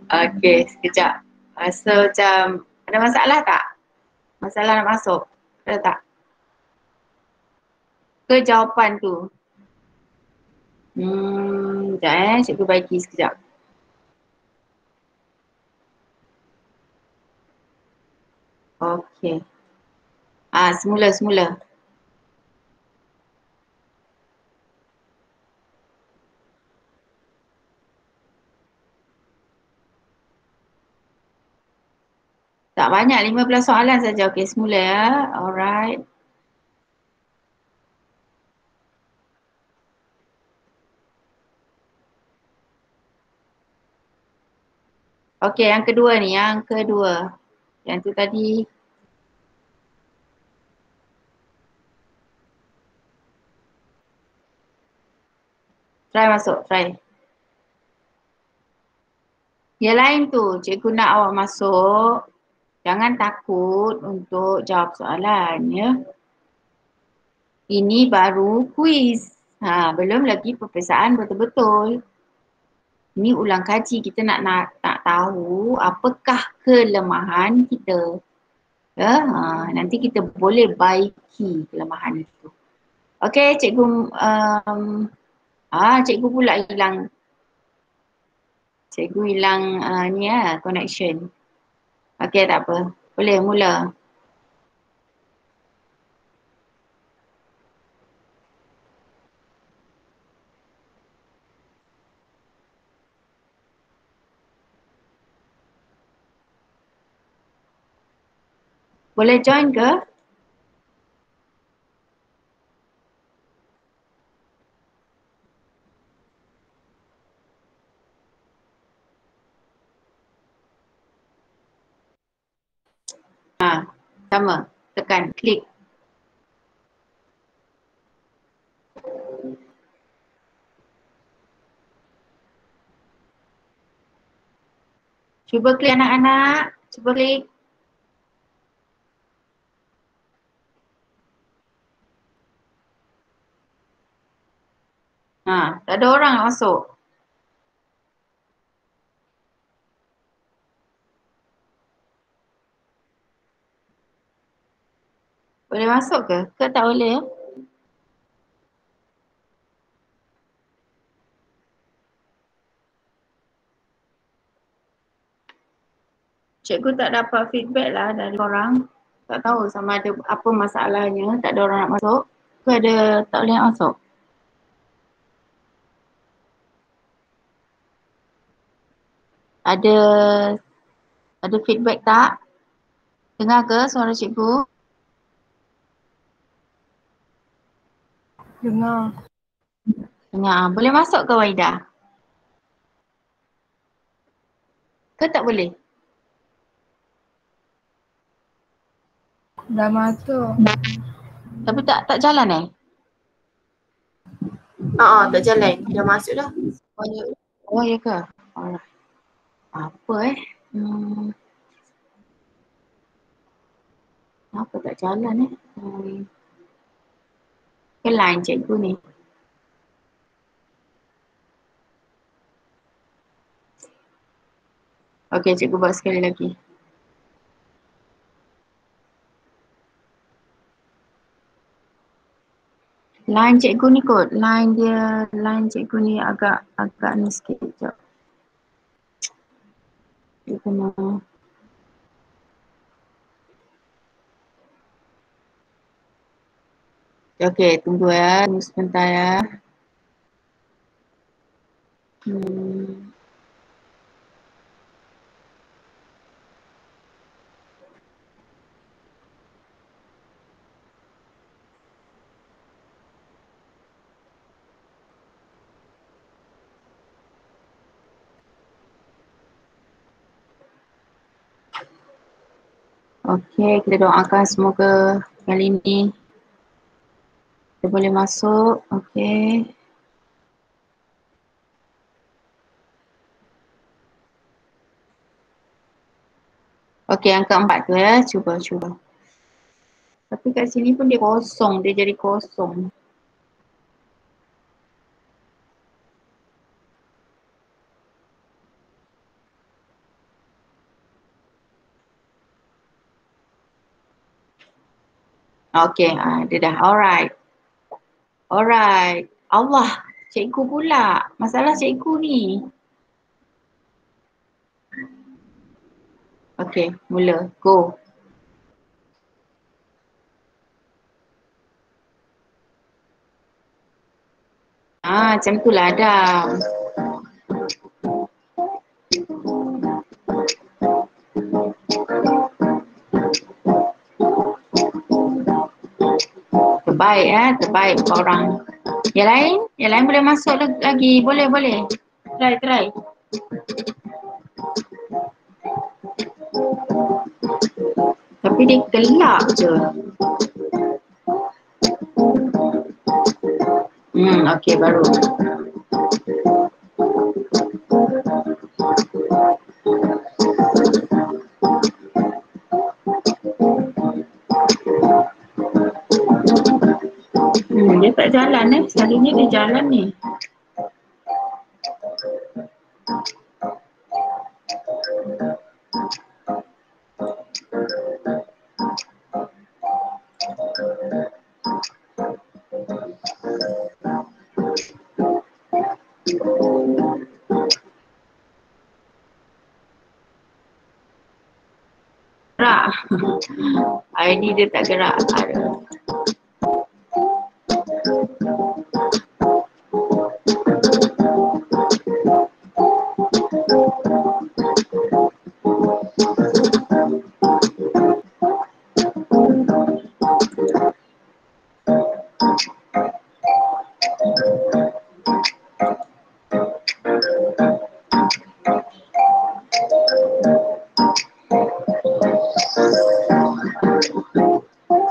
Okey, sekejap. Rasa macam ada masalah tak? Masalah nak masuk? Ada tak? Ke jawapan tu? Sekejap cikgu bagi sekejap. Okey. Semula. Tak banyak, 15 soalan saja. Okey, semula ya. Alright. Okey, yang kedua ni, Yang tu tadi. Try masuk. Yang lain tu, cikgu nak awak masuk. Jangan takut untuk jawab soalan ya. Ini baru kuis. Belum lagi peperiksaan betul-betul. Ini ulang kaji, kita nak tahu apakah kelemahan kita. Ya, nanti kita boleh baiki kelemahan itu. Okey, cikgu cikgu pula hilang. Cikgu hilang ni ya, connection. Okey, tak apa. Boleh mula. Boleh join ke? Sama. Tekan, klik. Cuba klik anak-anak. Cuba klik. Tak ada orang nak masuk. Boleh masuk ke? Ke tak boleh ya? Cikgu tak dapat feedback lah dari orang. Tak tahu sama ada apa masalahnya, tak ada orang nak masuk. Ke ada tak boleh nak masuk? Ada feedback tak? Dengar ke suara cikgu? Dengar. Dengar. Boleh masuk ke Waida? Ke tak boleh? Dah masuk. Tapi tak jalan eh? Tak jalan. Dah masuk dah. Oh ya ke? Alright. Apa Kenapa tak jalan Ke line cikgu ni. Okey, cikgu buat sekali lagi. Line cikgu ni kot. Line cikgu ni agak ni sikit. Sekejap. Dia kena. Okey, tunggu ya. Tunggu sebentar ya. Okey, kita doakan semoga kali ni kita boleh masuk. Okey. Okey, angka 4 tu ya. Cuba. Tapi kat sini pun dia kosong. Dia jadi kosong. Okey, dia dah. Alright. Allah, cikgu pula. Masalah cikgu ni. Okey, mula. Go. Macam tu lah dah. Terbaik korang. Yang lain boleh masuk lagi. Boleh. Try. Tapi dia gelap je. Okey, baru. Dia tak jalan selalunya dia jalan ni. Gerak. ID dia tak gerak.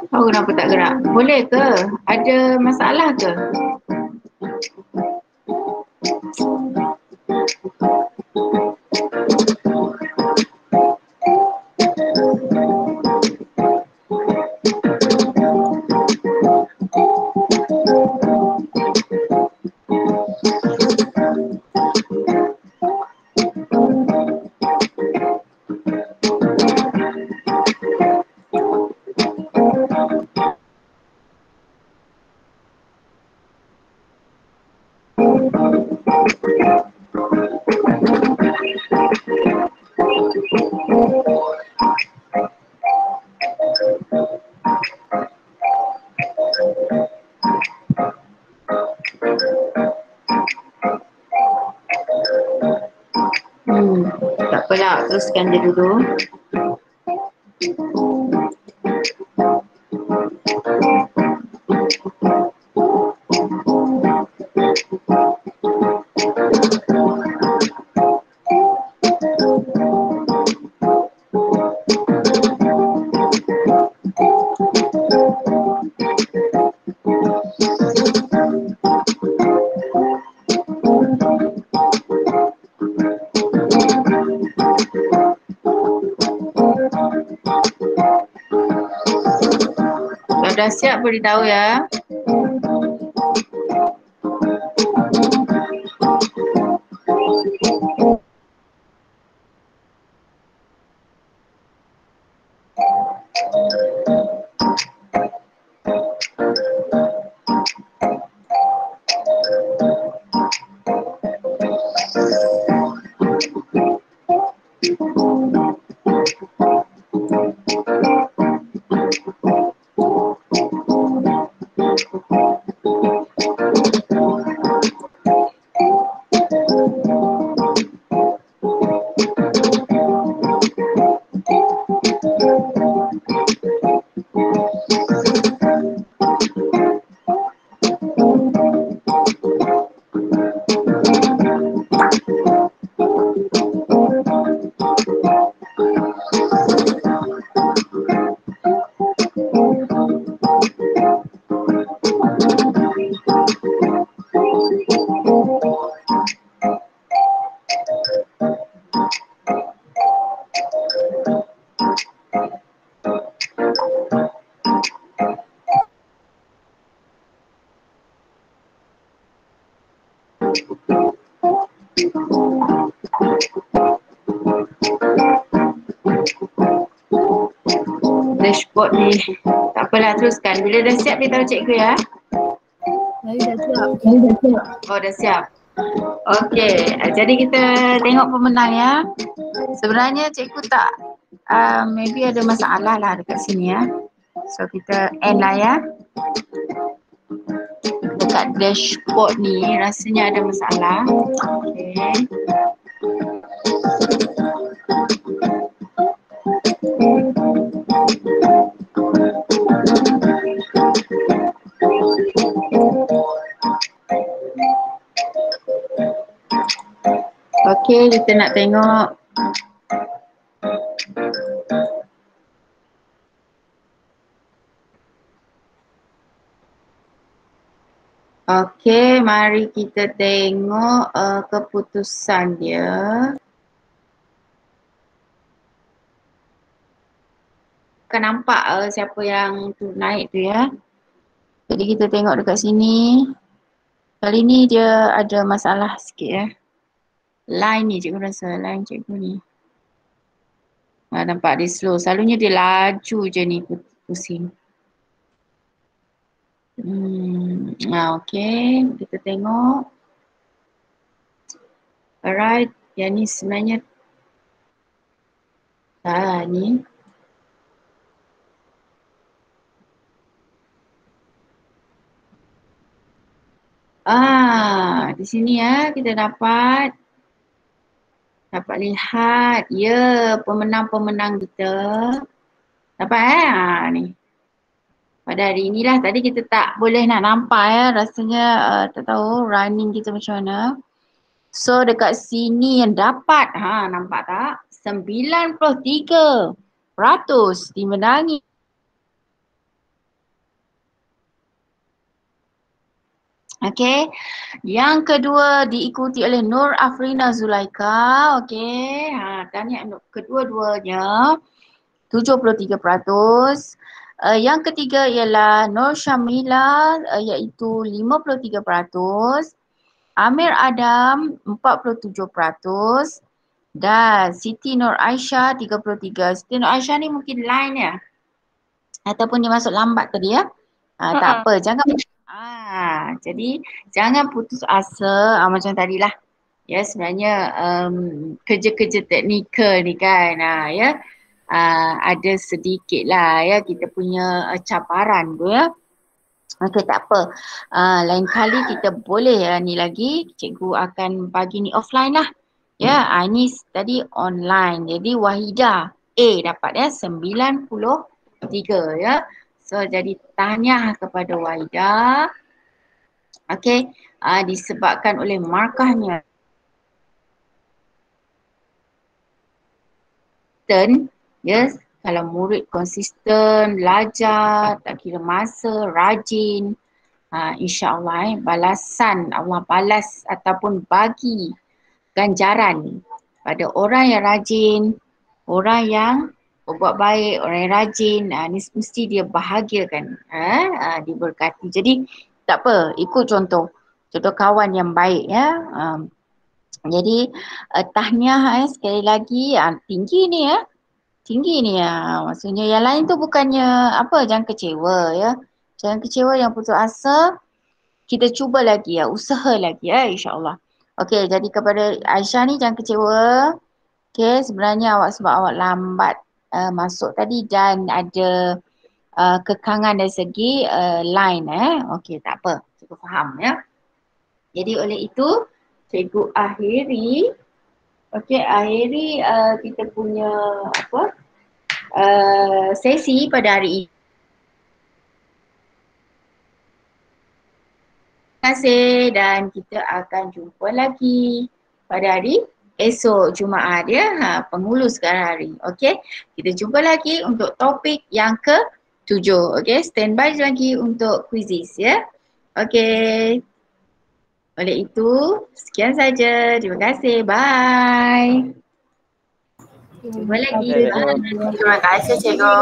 Tahu kenapa tak gerak? Boleh ke? Ada masalah ke? Tak apalah, teruskan je dulu. Kalau dah siap beritahu ya. Dashboard ni. Tak apalah, teruskan. Bila dah siap, beritahu cikgu ya. Saya dah siap. Oh, dah siap. Okey, jadi kita tengok pemenang ya. Sebenarnya cikgu tak, maybe ada masalah lah dekat sini ya. So kita end lah ya. Dekat dashboard ni rasanya ada masalah. Okey. Okey, kita nak tengok. Okey, mari kita tengok keputusan dia. Akan nampak siapa yang tu naik tu ya. Jadi kita tengok dekat sini. Kali ni dia ada masalah sikit ya. Line ni cikgu rasa, line cikgu ni. Nampak dia slow. Selalunya dia laju je ni pusing. Okay, kita tengok. Alright, yang ni sebenarnya ni. Di sini ya kita dapat lihat ya pemenang-pemenang kita. Dapat ni. Pada hari inilah, tadi kita tak boleh nak nampak ya, rasanya tak tahu running kita macam mana. So dekat sini yang dapat, nampak tak? 93% dimenangi. Okay, yang kedua diikuti oleh Nur Afrina Zulaika. Okay, dan yang kedua-duanya 73%. Yang ketiga ialah Nur Syamila iaitu 53%. Amir Adam 47%. Dan Siti Nur Aisyah 33%. Siti Nur Aisyah ni mungkin line ya? Ataupun dia masuk lambat tadi ya? Tak apa, jangan Jadi jangan putus asa macam tadilah. Ya, sebenarnya kerja-kerja teknikal ni kan ya ada sedikit lah ya kita punya cabaran tu ya. Okey, tak apa. Lain kali kita boleh ni lagi cikgu akan bagi ni offline lah. Ya, ni tadi online. Jadi Wahidah A dapat ya 93 ya. So jadi tahniah kepada Wahidah. Okey, disebabkan oleh markahnya konsisten, yes, kalau murid konsisten, belajar, tak kira masa, rajin, insya-Allah balasan Allah balas ataupun bagi ganjaran pada orang yang rajin, orang yang berbuat baik, orang yang rajin, ni mesti dia bahagiakan, diberkati. Jadi tak apa, ikut contoh kawan yang baik ya. Jadi tahniah sekali lagi tinggi ni ya. Tinggi ni ya. Maksudnya yang lain tu bukannya apa, jangan kecewa ya. Jangan kecewa, yang putus asa. Kita cuba lagi ya, usaha lagi ya insya-Allah. Okey, jadi kepada Aisyah ni jangan kecewa. Okey, sebenarnya sebab awak lambat masuk tadi dan ada kekangan dari segi line Okey, tak apa. Cikgu faham ya. Jadi oleh itu cikgu akhiri kita punya sesi pada hari ini. Terima kasih dan kita akan jumpa lagi pada hari esok Jumaat ya, penghulu sekarang hari. Okey, kita jumpa lagi untuk topik yang ke-7. Okey, standby lagi untuk quizzes ya. Okey. Oleh itu, sekian saja. Terima kasih. Bye. Jumpa lagi. Terima kasih, Bye. cikgu. Terima kasih cikgu.